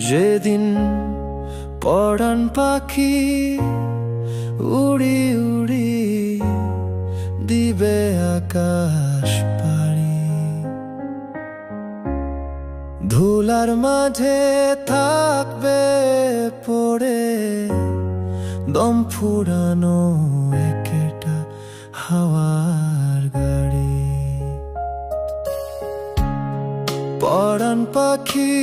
যেদিন পরাণ পাখি উড়ি উড়ি দিবে আকাশ পাড়ি, ধুলার মাঝে থাকবে পড়ে দম ফুরানো একটা হাওয়ার গাড়ি। পরাণ পাখি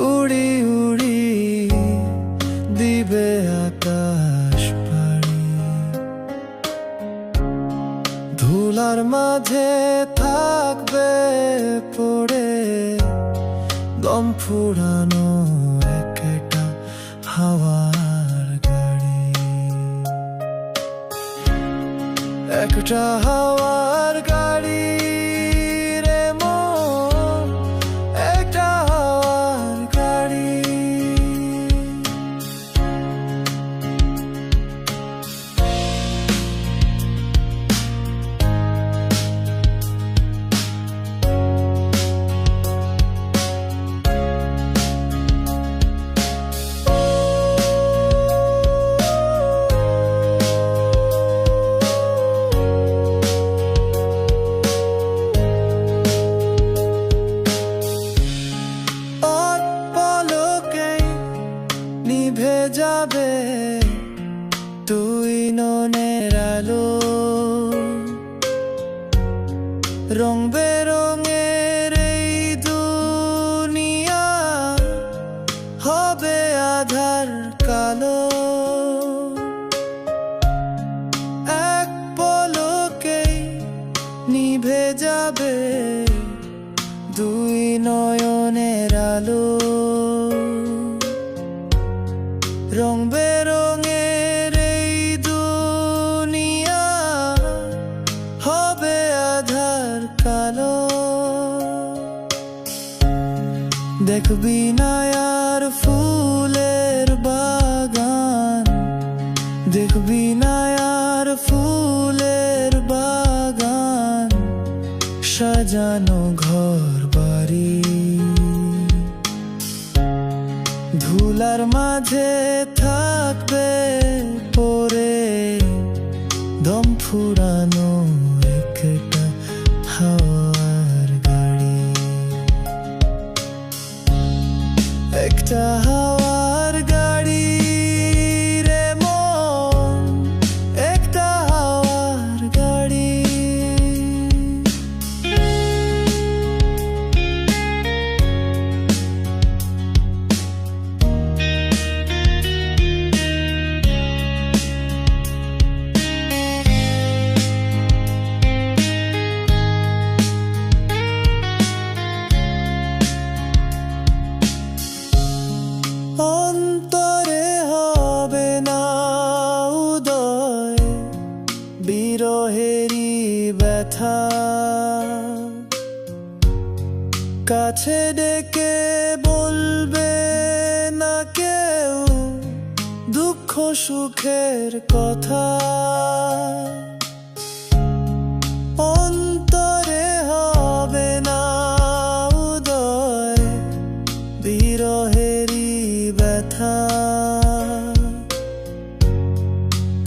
উড়ি উড়ি দিবে আকাশ পাড়ি, ধুলার মাঝে থাকবে পড়ে দম ফুরানো একটা হাওয়ার গাড়ি। একটা হাওয়ার গাড়ি রে মন, একটা হাওয়ার গাড়ি। নিভে যাবে তুই ননের আলো, রং বেরঙের এই দুনিয়া হবে আধার কালো। এক পলকেই নিভে যাবে দুই নয়নের আলো, রং বেরঙের এই দুনিয়া হবে আধার কালো। দেখবি না আর ফুলের বাগান, দেখবি না আর ফুলের বাগান, সাজানো ঘর বাড়ি, ধুলার মাঝে থাকবে পড়ে দম ফুরানো একটা হাওয়ার গাড়ি। একটা হাওয়ার গাড়ি রে মন, একটা হাওয়ার গাড়ি। অন্তরে হবে না উদয় বিরহেরই ব্যথা, কাছে ডেকে বলবে না কেউ দুঃখ সুখের কথা। অন্তরে হবে না উদয় বিরহেরই ব্যথা,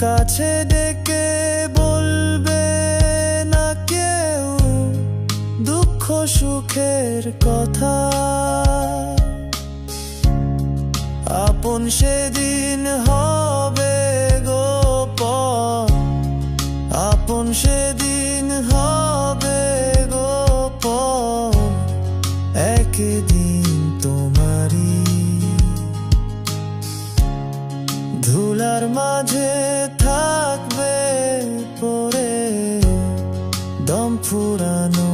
কাছে ডেকে বলবে না কেউ দুঃখ সুখের কথা। আপন সেদিন হবে গোপন, আপন সেদিন হবে গোপন, একদিন তোমারই ধুলার মাঝে থাকবে পড়ে দম ফুরানো